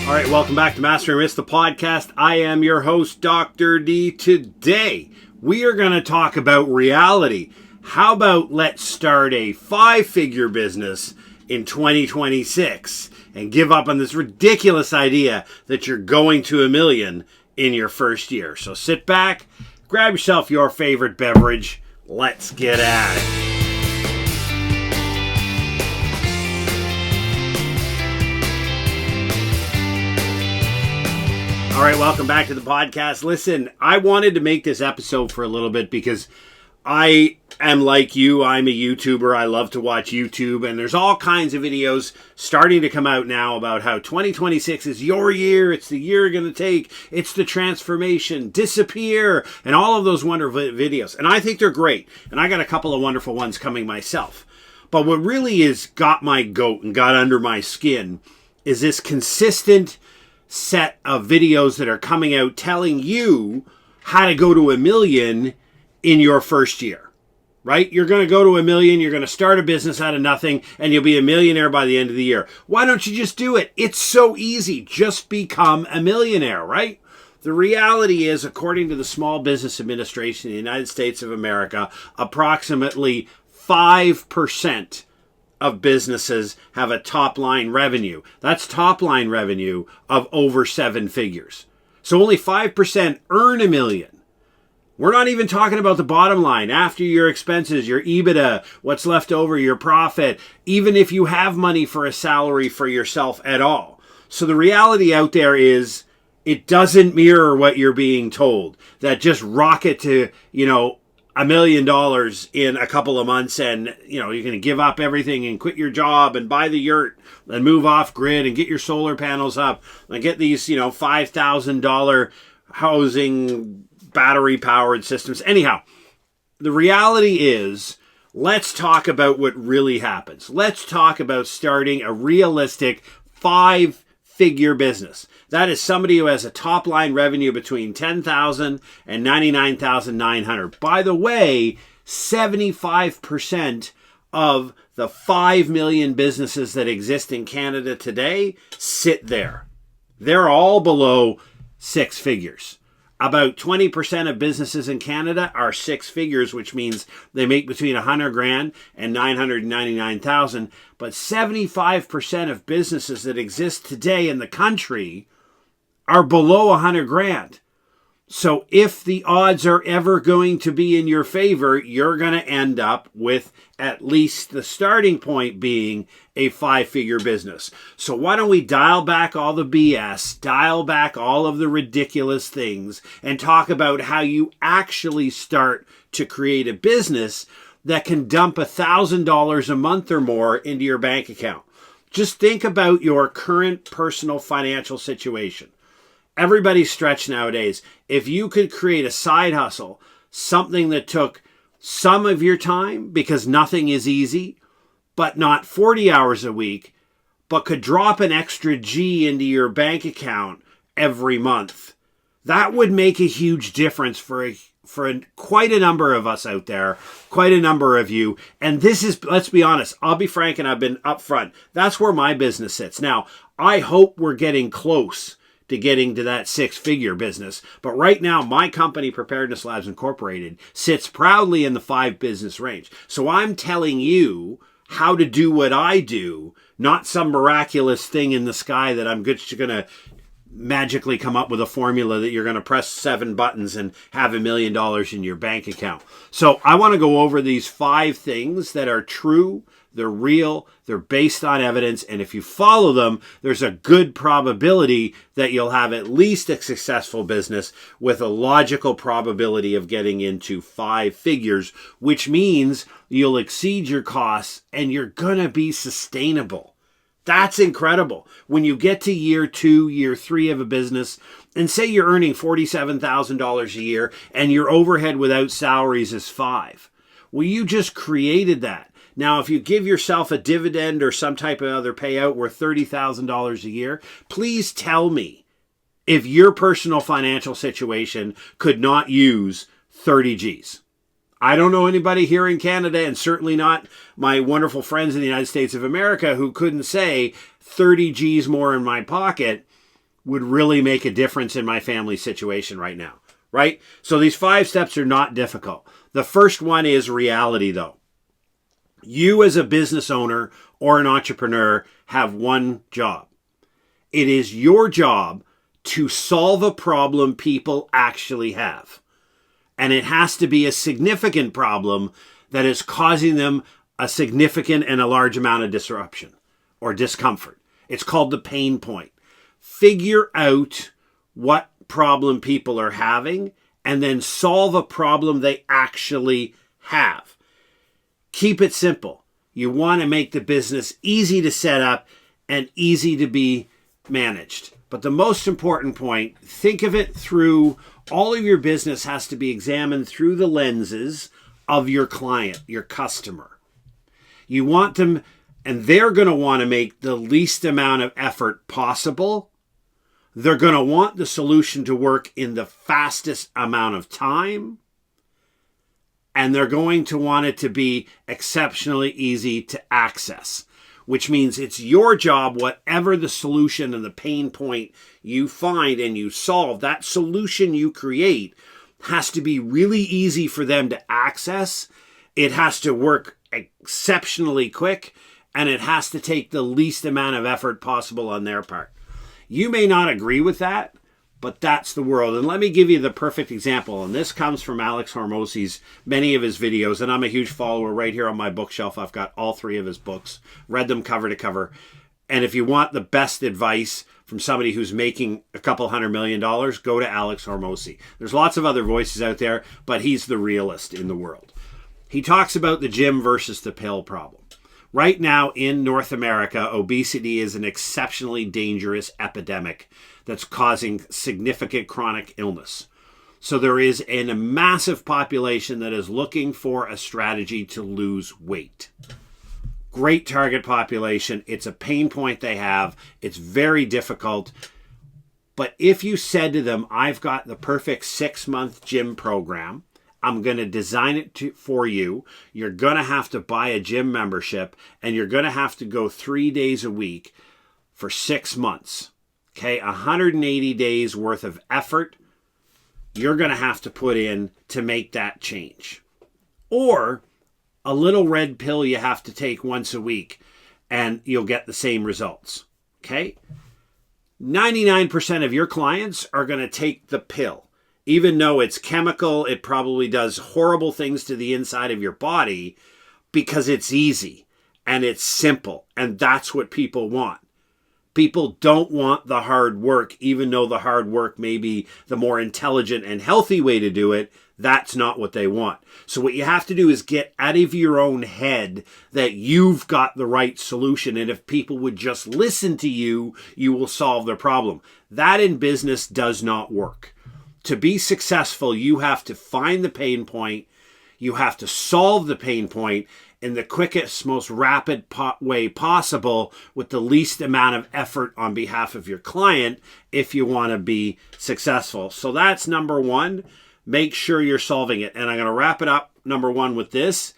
All right, welcome back to Mastering Risk, the podcast. I am your host, Dr. D. Today, we are going to talk about reality. How about let's start a 5-figure business in 2026 and give up on this ridiculous idea that you're going to $1 million in your first year. So sit back, grab yourself your favorite beverage. Let's get at it. All right, welcome back to the podcast. Listen, I wanted to make this episode for a little bit because I am like you. I'm a YouTuber. I love to watch YouTube, and there's all kinds of videos starting to come out now about how 2026 is your year. It's the year you're going to take. It's the transformation, disappear, and all of those wonderful videos. And I think they're great, and I got a couple of wonderful ones coming myself. But what really is got my goat and got under my skin is this consistent set of videos that are coming out telling you how to go to $1 million in your first year, right? You're going to go to $1 million. You're going to start a business out of nothing and you'll be a millionaire by the end of the year. Why don't you just do it? It's so easy. Just become a millionaire, right? The reality is, according to the Small Business Administration in the United States of America, approximately 5% of businesses have a top-line revenue. That's top-line revenue of over 7 figures. So only 5% earn $1 million. We're not even talking about the bottom line. After your expenses, your EBITDA, what's left over, your profit, even if you have money for a salary for yourself at all. So the reality out there is it doesn't mirror what you're being told. That just rocket to, $1 million in a couple of months and, you're going to give up everything and quit your job and buy the yurt and move off grid and get your solar panels up and get these, $5,000 housing battery powered systems. Anyhow, the reality is, let's talk about what really happens. Let's talk about starting a realistic 5-figure business. That is somebody who has a top line revenue between $10,000 and $99,900. By the way, 75% of the 5 million businesses that exist in Canada today sit there. They're all below 6 figures. About 20% of businesses in Canada are 6 figures, which means they make between $100,000 and $999,000. But 75% of businesses that exist today in the country are below $100,000. So if the odds are ever going to be in your favor, you're going to end up with at least the starting point being a 5-figure business. So why don't we dial back all the BS, dial back all of the ridiculous things, and talk about how you actually start to create a business that can dump $1,000 a month or more into your bank account. Just think about your current personal financial situation. Everybody's stretched nowadays. If you could create a side hustle, something that took some of your time, because nothing is easy, but not 40 hours a week, but could drop an extra G into your bank account every month, that would make a huge difference for quite a number of us out there, quite a number of you. And this is, let's be honest, I'll be frank and I've been upfront. That's where my business sits. Now, I hope we're getting close to getting to that 6-figure business. But right now, my company, Preparedness Labs Incorporated, sits proudly in the 5 business range. So I'm telling you how to do what I do, not some miraculous thing in the sky that I'm just going to magically come up with a formula that you're going to press 7 buttons and have $1 million in your bank account. So I want to go over these 5 things that are true, they're real, they're based on evidence, and if you follow them, there's a good probability that you'll have at least a successful business with a logical probability of getting into 5 figures, which means you'll exceed your costs and you're going to be sustainable. That's incredible. When you get to year 2, year 3 of a business, and say you're earning $47,000 a year and your overhead without salaries is 5. Well, you just created that. Now, if you give yourself a dividend or some type of other payout worth $30,000 a year, please tell me if your personal financial situation could not use 30 G's. I don't know anybody here in Canada, and certainly not my wonderful friends in the United States of America, who couldn't say 30 G's more in my pocket would really make a difference in my family situation right now, right? So these 5 steps are not difficult. The first one is reality, though. You as a business owner or an entrepreneur have one job. It is your job to solve a problem people actually have. And it has to be a significant problem that is causing them a significant and a large amount of disruption or discomfort. It's called the pain point. Figure out what problem people are having and then solve a problem they actually have. Keep it simple. You want to make the business easy to set up and easy to be managed. But the most important point, think of it through, all of your business has to be examined through the lenses of your client, your customer. You want them, and they're going to want to make the least amount of effort possible. They're going to want the solution to work in the fastest amount of time. And they're going to want it to be exceptionally easy to access, which means it's your job, whatever the solution and the pain point you find and you solve, that solution you create has to be really easy for them to access. It has to work exceptionally quick, and it has to take the least amount of effort possible on their part. You may not agree with that, but that's the world. And let me give you the perfect example. And this comes from Alex Hormozi's, many of his videos. And I'm a huge follower right here on my bookshelf. I've got all 3 of his books, read them cover to cover. And if you want the best advice from somebody who's making a couple $100 million, go to Alex Hormozi. There's lots of other voices out there, but he's the realist in the world. He talks about the gym versus the pill problem. Right now in North America, obesity is an exceptionally dangerous epidemic that's causing significant chronic illness. So there is a massive population that is looking for a strategy to lose weight. Great target population. It's a pain point they have. It's very difficult. But if you said to them, I've got the perfect 6-month gym program, I'm going to design it for you. You're going to have to buy a gym membership, and you're going to have to go 3 days a week for 6 months. Okay, 180 days worth of effort you're going to have to put in to make that change. Or a little red pill you have to take once a week, and you'll get the same results. Okay? 99% of your clients are going to take the pill. Even though it's chemical, it probably does horrible things to the inside of your body because it's easy and it's simple. And that's what people want. People don't want the hard work, even though the hard work may be the more intelligent and healthy way to do it. That's not what they want. So what you have to do is get out of your own head that you've got the right solution. And if people would just listen to you, you will solve their problem. That in business does not work. To be successful, you have to find the pain point. You have to solve the pain point in the quickest, most rapid way possible with the least amount of effort on behalf of your client if you want to be successful. So that's number 1. Make sure you're solving it. And I'm going to wrap it up, number 1, with this.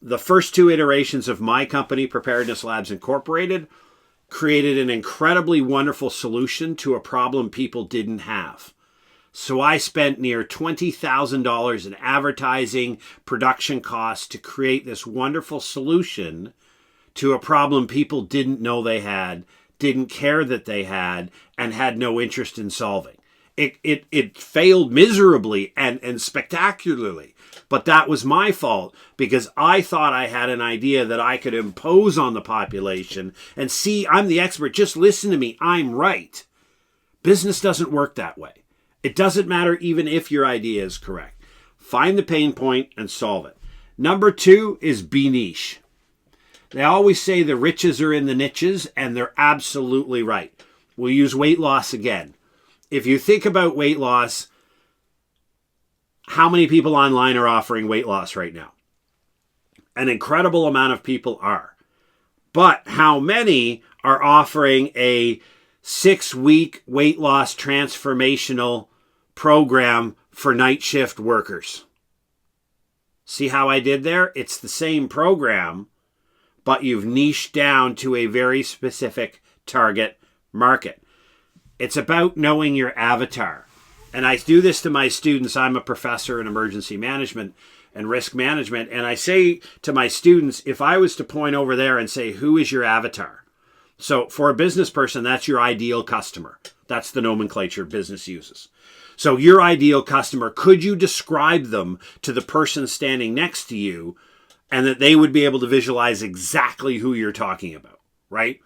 The first 2 iterations of my company, Preparedness Labs Incorporated, created an incredibly wonderful solution to a problem people didn't have. So I spent near $20,000 in advertising, production costs to create this wonderful solution to a problem people didn't know they had, didn't care that they had, and had no interest in solving. It failed miserably and spectacularly, but that was my fault because I thought I had an idea that I could impose on the population and see, I'm the expert, just listen to me, I'm right. Business doesn't work that way. It doesn't matter even if your idea is correct. Find the pain point and solve it. Number 2 is be niche. They always say the riches are in the niches, and they're absolutely right. We'll use weight loss again. If you think about weight loss, how many people online are offering weight loss right now? An incredible amount of people are. But how many are offering a 6-week weight loss transformational program for night shift workers? See how I did there? It's the same program, but you've niched down to a very specific target market. It's about knowing your avatar. And I do this to my students. I'm a professor in emergency management and risk management. And I say to my students, if I was to point over there and say, who is your avatar? So for a business person, that's your ideal customer. That's the nomenclature business uses. So your ideal customer, could you describe them to the person standing next to you and that they would be able to visualize exactly who you're talking about, right?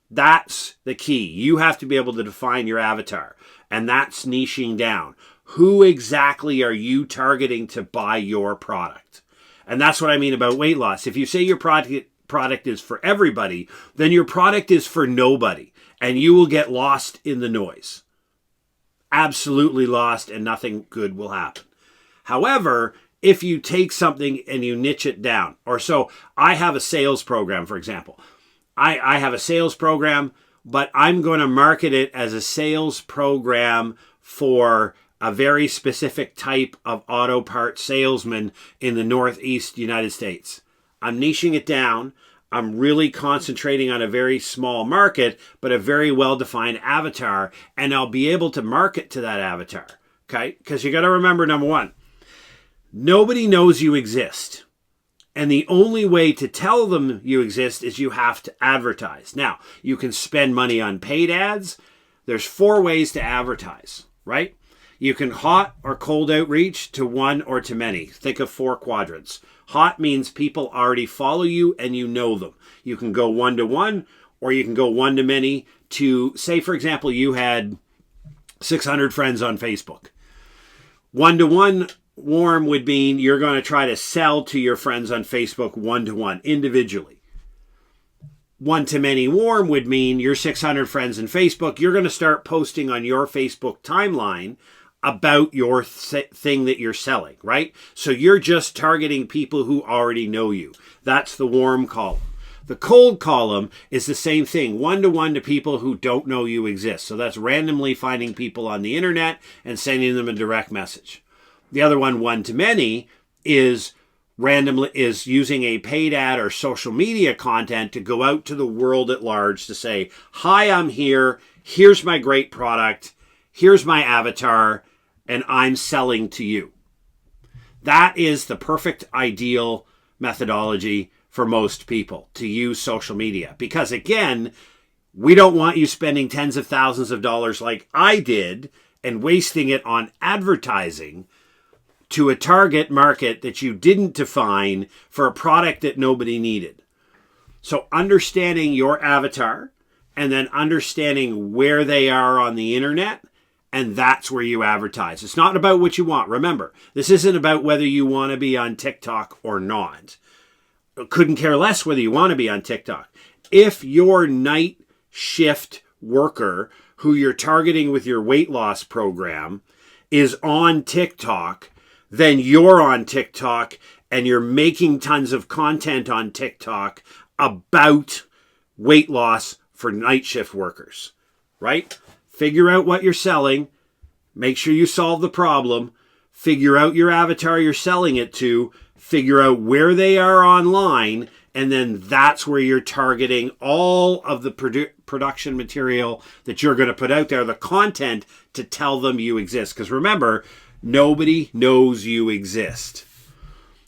That's the key. You have to be able to define your avatar, and that's niching down. Who exactly are you targeting to buy your product? And that's what I mean about weight loss. If you say your product is for everybody, then your product is for nobody, and you will get lost in the noise. Absolutely lost, and nothing good will happen. However, if you take something and you niche it down, or so I have a sales program, for example. I have a sales program, but I'm going to market it as a sales program for a very specific type of auto parts salesman in the Northeast United States. I'm niching it down. I'm really concentrating on a very small market, but a very well-defined avatar, and I'll be able to market to that avatar, okay? Because you got to remember, number one, nobody knows you exist. And the only way to tell them you exist is you have to advertise. Now, you can spend money on paid ads. There's 4 ways to advertise, right? You can hot or cold outreach to one or to many. Think of 4 quadrants. Hot means people already follow you and you know them. You can go one-to-one, or you can go one-to-many to, say, for example, you had 600 friends on Facebook. One-to-one warm would mean you're going to try to sell to your friends on Facebook one-to-one, individually. One-to-many warm would mean your 600 friends in Facebook, you're going to start posting on your Facebook timeline about your thing that you're selling, right? So you're just targeting people who already know you. That's the warm column. The cold column is the same thing, one-to-one to people who don't know you exist. So that's randomly finding people on the internet and sending them a direct message. The other one-to-many, is using a paid ad or social media content to go out to the world at large to say, hi, I'm here. Here's my great product. Here's my avatar, and I'm selling to you. That is the perfect ideal methodology for most people, to use social media. Because again, we don't want you spending tens of thousands of dollars like I did and wasting it on advertising to a target market that you didn't define for a product that nobody needed. So understanding your avatar and then understanding where they are on the internet, and that's where you advertise. It's not about what you want. Remember, this isn't about whether you want to be on TikTok or not. Couldn't care less whether you want to be on TikTok. If your night shift worker who you're targeting with your weight loss program is on TikTok, then you're on TikTok and you're making tons of content on TikTok about weight loss for night shift workers, right? Figure out what you're selling. Make sure you solve the problem. Figure out your avatar you're selling it to. Figure out where they are online. And then that's where you're targeting all of the production material that you're going to put out there, the content to tell them you exist. Because remember, nobody knows you exist.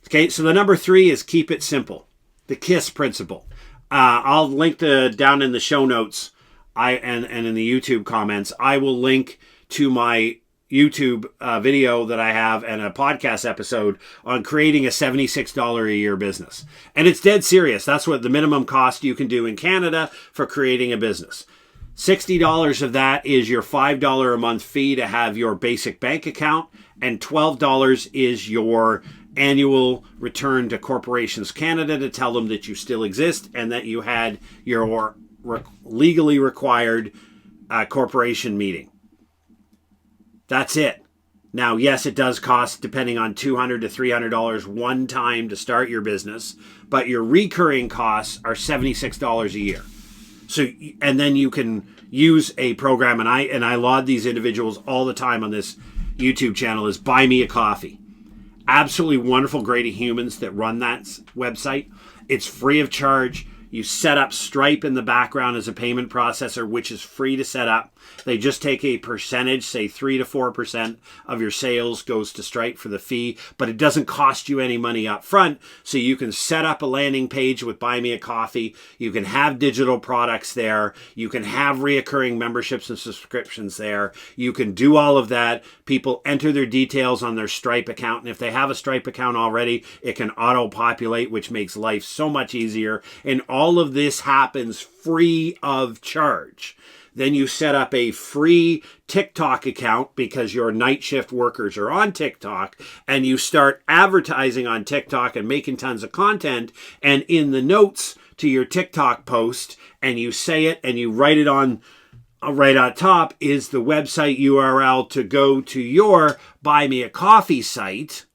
Okay, so the number 3 is keep it simple. The KISS principle. I'll link down in the show notes and in the YouTube comments. I will link to my YouTube video that I have and a podcast episode on creating a $76 a year business. And it's dead serious. That's what the minimum cost you can do in Canada for creating a business. $60 of that is your $5 a month fee to have your basic bank account, and $12 is your annual return to Corporations Canada to tell them that you still exist and that you had your legally required corporation meeting. That's it. Now, yes, it does cost, depending on $200 to $300 one time to start your business, but your recurring costs are $76 a year. So, and then you can use a program, and I laud these individuals all the time on this YouTube channel, is Buy Me a Coffee. Absolutely wonderful, great humans that run that website. It's free of charge. You set up Stripe in the background as a payment processor, which is free to set up. They just take a percentage, say 3 to 4% of your sales goes to Stripe for the fee, but it doesn't cost you any money up front. So you can set up a landing page with Buy Me a Coffee. You can have digital products there. You can have reoccurring memberships and subscriptions there. You can do all of that. People enter their details on their Stripe account. And if they have a Stripe account already, it can auto-populate, which makes life so much easier. And all of this happens free of charge. Then you set up a free TikTok account because your night shift workers are on TikTok, and you start advertising on TikTok and making tons of content. And in the notes to your TikTok post, and you say it and you write it on right on top is the website URL to go to your Buy Me a Coffee site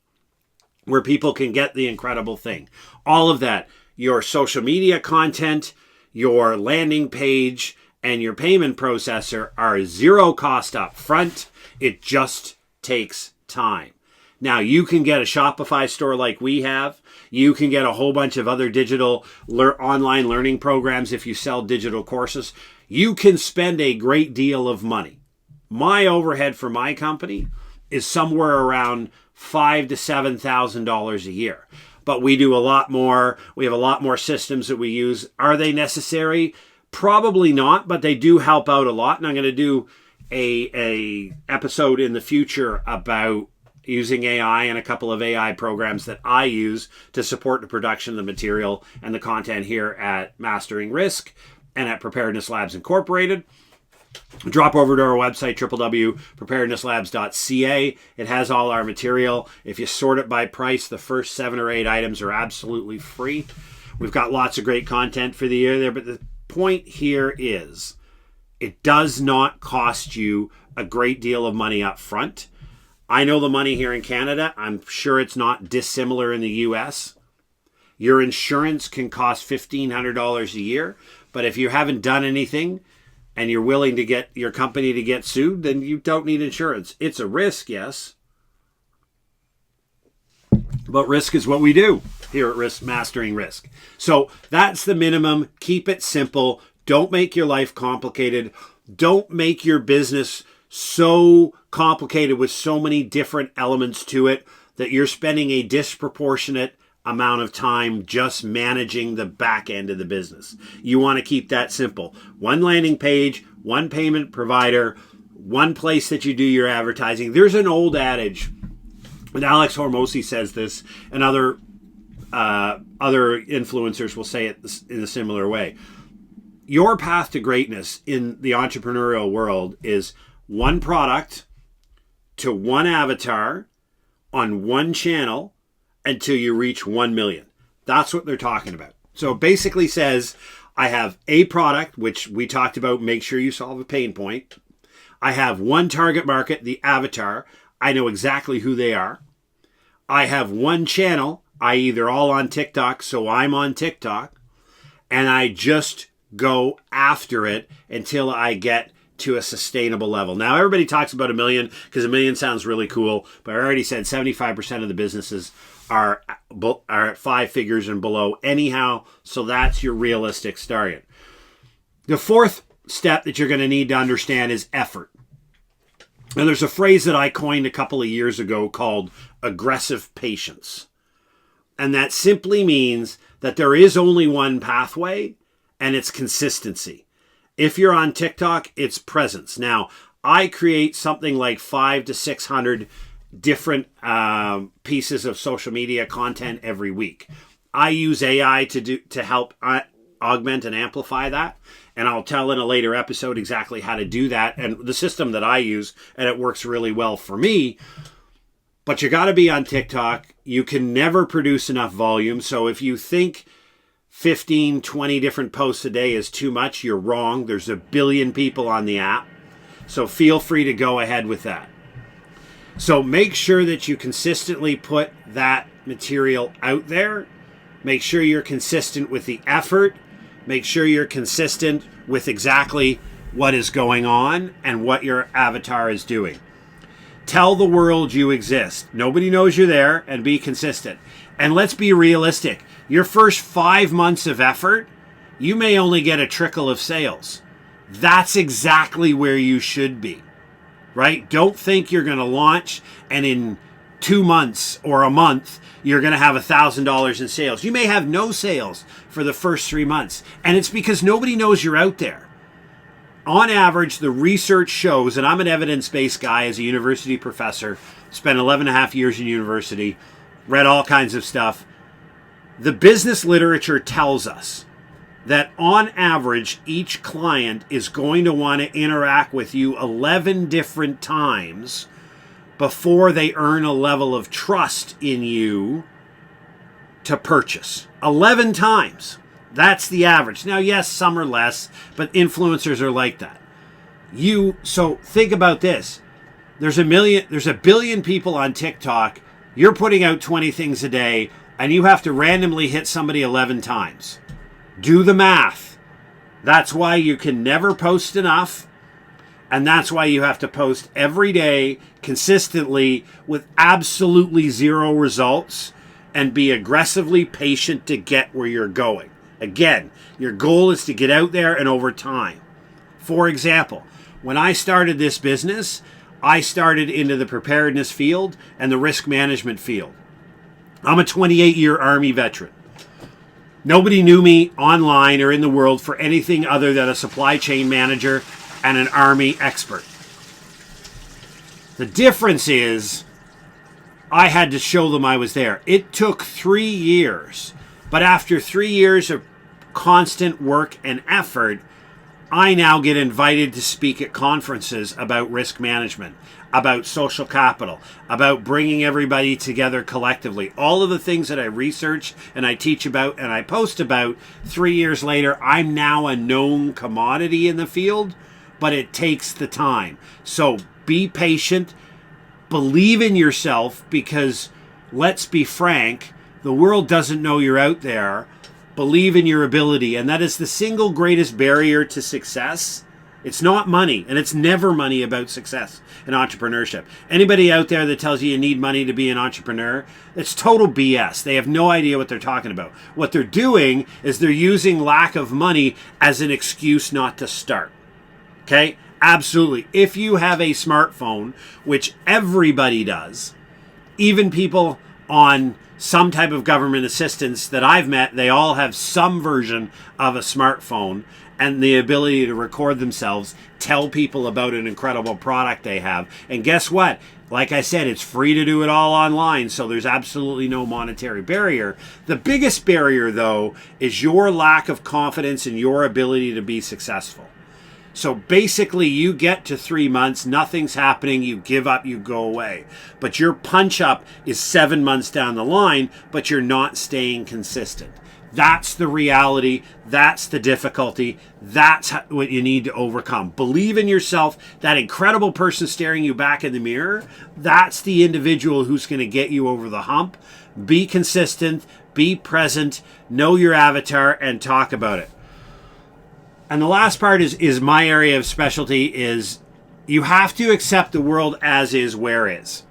where people can get the incredible thing. All of that, your social media content, your landing page, and your payment processor are zero cost up front. It just takes time. Now, you can get a Shopify store like we have. You can get a whole bunch of other digital online learning programs if you sell digital courses. You can spend a great deal of money. My overhead for my company is somewhere around $5,000 to $7,000 a year. But we do a lot more. We have a lot more systems that we use. Are they necessary? Probably not, but they do help out a lot. And I'm going to do a episode in the future about using AI and a couple of AI programs that I use to support the production of the material and the content here at Mastering Risk and at Preparedness Labs Incorporated. Drop over to our website, www.preparednesslabs.ca. It has all our material. If you sort it by price, the first 7 or 8 items are absolutely free. We've got lots of great content for the year there, but the point here is it does not cost you a great deal of money up front. I know the money here in Canada. I'm sure it's not dissimilar in the US. Your insurance can cost $1,500 a year, but if you haven't done anything and you're willing to get your company to get sued, then you don't need insurance. It's a risk, yes. But risk is what we do here at Mastering Risk. So that's the minimum. Keep it simple. Don't make your life complicated. Don't make your business so complicated with so many different elements to it that you're spending a disproportionate amount of time just managing the back end of the business. You want to keep that simple. One landing page, one payment provider, one place that you do your advertising. There's an old adage, and Alex Hormozi says this, and other influencers will say it in a similar way. Your path to greatness in the entrepreneurial world is one product to one avatar on one channel until you reach 1 million. That's what they're talking about. So it basically says, I have a product, which we talked about, make sure you solve a pain point. I have one target market, the avatar. I know exactly who they are. I have one channel, i.e. they're all on TikTok, so I'm on TikTok. And I just go after it until I get to a sustainable level. Now, everybody talks about 1 million because 1 million sounds really cool, but I already said 75% of the businesses are at 5 figures and below anyhow, so that's your realistic target. The fourth step that you're going to need to understand is effort. And there's a phrase that I coined a couple of years ago called aggressive patience. And that simply means that there is only one pathway, and it's consistency. If you're on TikTok, it's presence. Now, I create something like 500 to 600 different pieces of social media content every week. I use AI to help augment and amplify that. And I'll tell in a later episode exactly how to do that and the system that I use, and it works really well for me. But you got to be on TikTok. You can never produce enough volume. So if you think 15, 20 different posts a day is too much, you're wrong. There's 1 billion people on the app. So feel free to go ahead with that. So make sure that you consistently put that material out there. Make sure you're consistent with the effort. Make sure you're consistent with exactly what is going on and what your avatar is doing. Tell the world you exist. Nobody knows you're there, and be consistent. And let's be realistic. Your first 5 months of effort you may only get a trickle of sales. That's exactly where you should be, right? Don't think you're going to launch and in 2 months or a month, you're going to have $1,000 in sales. You may have no sales for the first 3 months. And it's because nobody knows you're out there. On average, the research shows, and I'm an evidence-based guy as a university professor, spent 11 and a half years in university, read all kinds of stuff. The business literature tells us that on average, each client is going to want to interact with you 11 different times before they earn a level of trust in you to purchase. 11 times. That's the average. Now, yes, some are less, but influencers are like that. So think about this. There's a billion people on TikTok. You're putting out 20 things a day, and you have to randomly hit somebody 11 times. Do the math. That's why you can never post enough. And that's why you have to post every day consistently with absolutely zero results and be aggressively patient to get where you're going. Again, your goal is to get out there and over time. For example, when I started this business, I started into the preparedness field and the risk management field. I'm a 28-year Army veteran. Nobody knew me online or in the world for anything other than a supply chain manager and an Army expert. The difference is I had to show them I was there. It took 3 years, but after 3 years of constant work and effort, I now get invited to speak at conferences about risk management, about social capital, about bringing everybody together collectively. All of the things that I research and I teach about and I post about, 3 years later, I'm now a known commodity in the field, but it takes the time. So be patient, believe in yourself, because let's be frank, the world doesn't know you're out there. Believe in your ability, and that is the single greatest barrier to success. It's not money, and it's never money about success in entrepreneurship. Anybody out there that tells you need money to be an entrepreneur, it's total BS. They have no idea what they're talking about. What they're doing is they're using lack of money as an excuse not to start. Okay? Absolutely. If you have a smartphone, which everybody does, even people on some type of government assistance that I've met, they all have some version of a smartphone and the ability to record themselves, tell people about an incredible product they have. And guess what? Like I said, it's free to do it all online, so there's absolutely no monetary barrier. The biggest barrier, though, is your lack of confidence in your ability to be successful. So basically, you get to 3 months, nothing's happening, you give up, you go away. But your punch up is 7 months down the line, but you're not staying consistent. That's the reality. That's the difficulty. That's what you need to overcome. Believe in yourself. That incredible person staring you back in the mirror, that's the individual who's going to get you over the hump. Be consistent, be present, know your avatar, and talk about it. And the last part is my area of specialty is you have to accept the world as is, where is.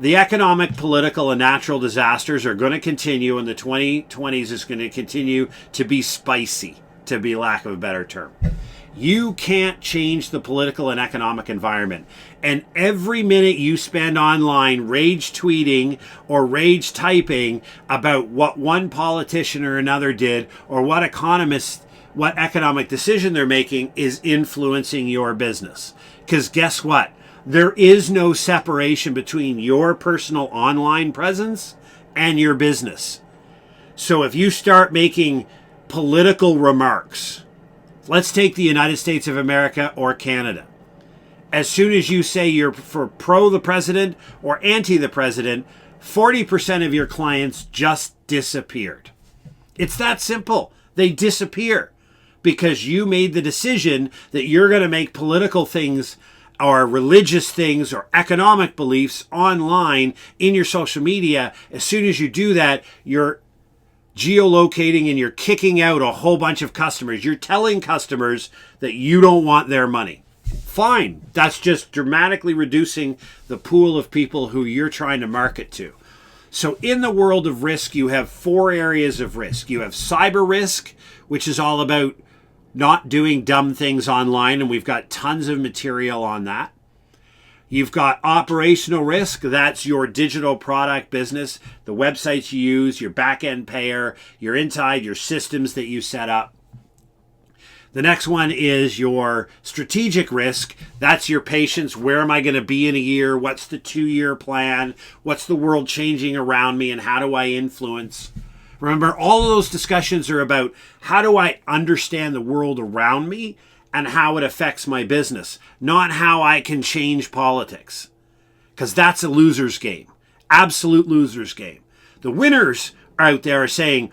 The economic, political, and natural disasters are going to continue, and the 2020s is going to continue to be spicy, to be lack of a better term. You can't change the political and economic environment. And every minute you spend online rage tweeting or rage typing about what one politician or another did or what economic decision they're making is influencing your business. Because guess what? There is no separation between your personal online presence and your business. So if you start making political remarks, let's take the United States of America or Canada. As soon as you say you're for pro the president or anti the president, 40% of your clients just disappeared. It's that simple. They disappear because you made the decision that you're going to make political things or religious things or economic beliefs online in your social media. As soon as you do that, you're geolocating and you're kicking out a whole bunch of customers. You're telling customers that you don't want their money. Fine. That's just dramatically reducing the pool of people who you're trying to market to. So in the world of risk, you have 4 areas of risk. You have cyber risk, which is all about not doing dumb things online, and we've got tons of material on that. You've got operational risk. That's your digital product business, the websites you use, your back-end payer, your inside, your systems that you set up. The next one is your strategic risk. That's your patience. Where am I going to be in a year? What's the 2-year plan? What's the world changing around me, and how do I influence? Remember, all of those discussions are about how do I understand the world around me and how it affects my business, not how I can change politics. Because that's a loser's game. Absolute loser's game. The winners out there are saying,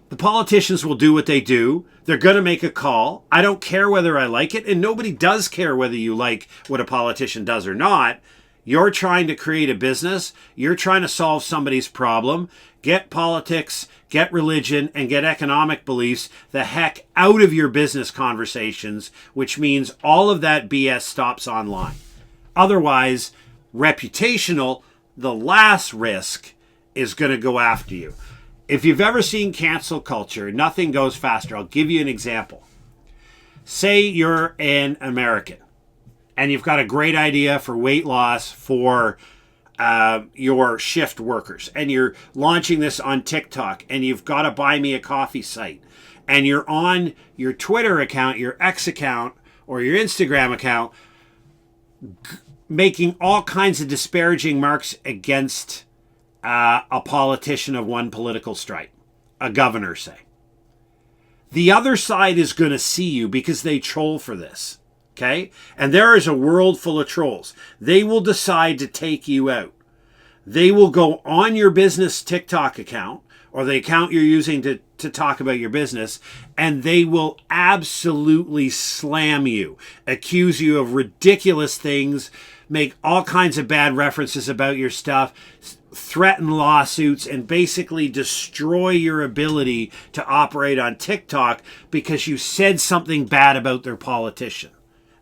the politicians will do what they do. They're going to make a call. I don't care whether I like it. And nobody does care whether you like what a politician does or not. You're trying to create a business. You're trying to solve somebody's problem. Get politics, get religion, and get economic beliefs the heck out of your business conversations, which means all of that BS stops online. Otherwise, reputational, the last risk, is going to go after you. If you've ever seen cancel culture, nothing goes faster. I'll give you an example. Say you're an American and you've got a great idea for weight loss for your shift workers, and you're launching this on TikTok, and you've got a buy me a coffee site, and you're on your Twitter account, your X account, or your Instagram account, making all kinds of disparaging marks against a politician of one political stripe, a governor, say. The other side is going to see you because they troll for this. Okay? And there is a world full of trolls. They will decide to take you out. They will go on your business TikTok account, or the account you're using to talk about your business, and they will absolutely slam you, accuse you of ridiculous things, make all kinds of bad references about your stuff, threaten lawsuits, and basically destroy your ability to operate on TikTok because you said something bad about their politician.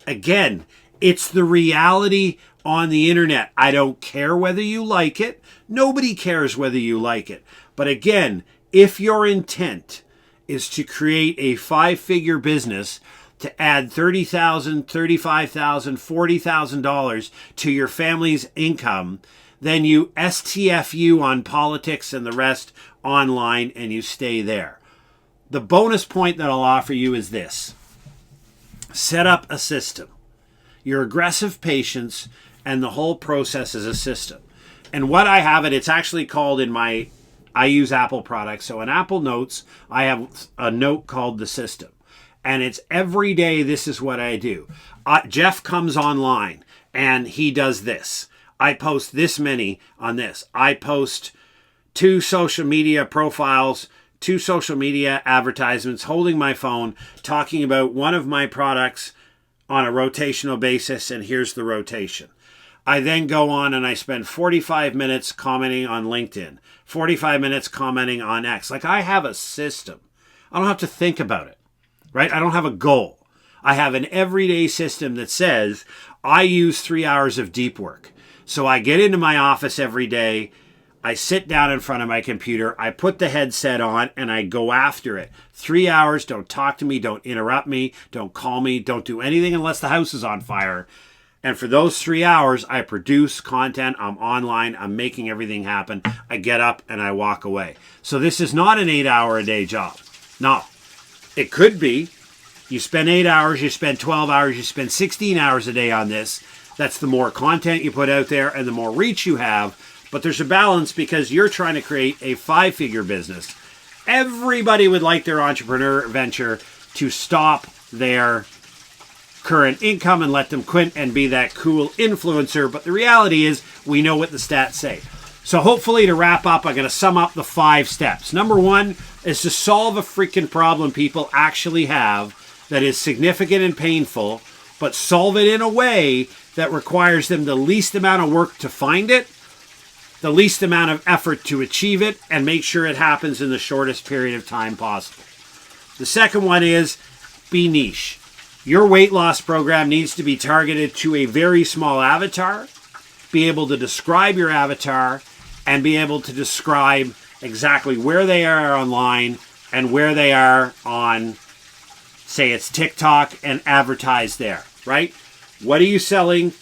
Again, it's the reality on the internet. I don't care whether you like it. Nobody cares whether you like it. But again, if your intent is to create a 5-figure business to add $30,000, $35,000, $40,000 to your family's income, then you STFU on politics and the rest online, and you stay there. The bonus point that I'll offer you is this. Set up a system. Your aggressive patience and the whole process is a system. And what I have it's actually called I use Apple products. So in Apple Notes, I have a note called the system. And it's every day, this is what I do. Jeff comes online and he does this. I post this many on this. I post 2 social media profiles, 2 social media advertisements, holding my phone, talking about one of my products on a rotational basis, and here's the rotation. I then go on and I spend 45 minutes commenting on LinkedIn, 45 minutes commenting on X. Like, I have a system. I don't have to think about it, right? I don't have a goal. I have an everyday system that says I use 3 hours of deep work. So I get into my office every day, I sit down in front of my computer, I put the headset on, and I go after it. 3 hours, don't talk to me, don't interrupt me, don't call me, don't do anything unless the house is on fire. And for those 3 hours, I produce content, I'm online, I'm making everything happen. I get up and I walk away. So this is not an 8-hour-a-day job. No, it could be. You spend 8 hours, you spend 12 hours, you spend 16 hours a day on this. That's the more content you put out there and the more reach you have. But there's a balance because you're trying to create a 5-figure business. Everybody would like their entrepreneur venture to stop their current income and let them quit and be that cool influencer. But the reality is, we know what the stats say. So hopefully, to wrap up, I'm going to sum up the 5 steps. Number 1 is to solve a freaking problem people actually have that is significant and painful, but solve it in a way that requires them the least amount of work to find it, the least amount of effort to achieve it, and make sure it happens in the shortest period of time possible. The second one is be niche. Your weight loss program needs to be targeted to a very small avatar, be able to describe your avatar, and be able to describe exactly where they are online, and where they are on, say it's TikTok, and advertise there, right? What are you selling?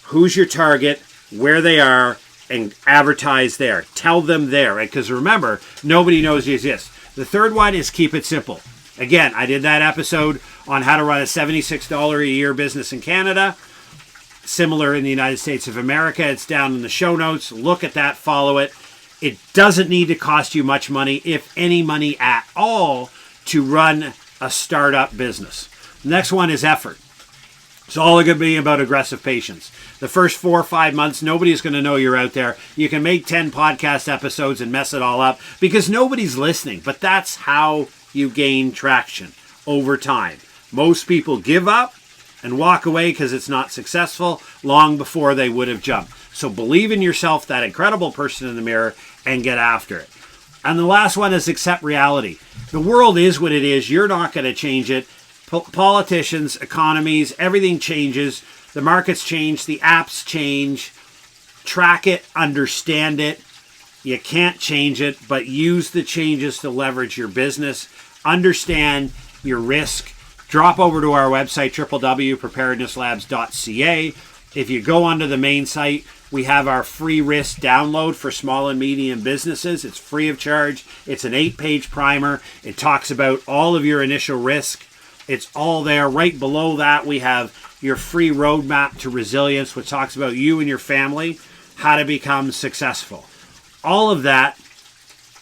Who's your target? Where they are, and advertise there. Tell them there, right? Because remember, nobody knows you exist. The third one is keep it simple. Again, I did that episode on how to run a $76 a year business in Canada. Similar in the United States of America. It's down in the show notes. Look at that, follow it. It doesn't need to cost you much money, if any money at all, to run a startup business. Next one is effort. It's all going to be about aggressive patience. The first 4 or 5 months, nobody's going to know you're out there. You can make 10 podcast episodes and mess it all up because nobody's listening. But that's how you gain traction over time. Most people give up and walk away because it's not successful long before they would have jumped. So believe in yourself, that incredible person in the mirror, and get after it. And the last one is accept reality. The world is what it is. You're not going to change it. Politicians, economies, everything changes. The markets change. The apps change. Track it. Understand it. You can't change it, but use the changes to leverage your business. Understand your risk. Drop over to our website, www.preparednesslabs.ca. If you go onto the main site, we have our free risk download for small and medium businesses. It's free of charge. It's an 8-page primer. It talks about all of your initial risk. It's all there. Right below that, we have your free roadmap to resilience, which talks about you and your family, how to become successful. All of that,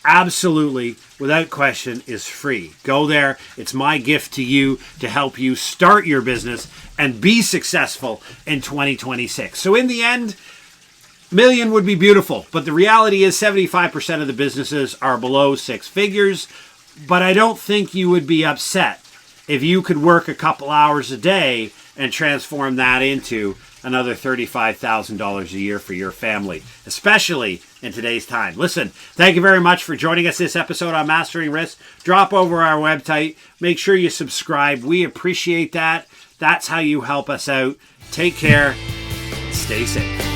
absolutely, without question, is free. Go there. It's my gift to you to help you start your business and be successful in 2026. So in the end, million would be beautiful, but the reality is 75% of the businesses are below 6 figures. But I don't think you would be upset if you could work a couple hours a day and transform that into another $35,000 a year for your family, especially in today's time. Listen, thank you very much for joining us this episode on Mastering Risk. Drop over our website. Make sure you subscribe. We appreciate that. That's how you help us out. Take care. Stay safe.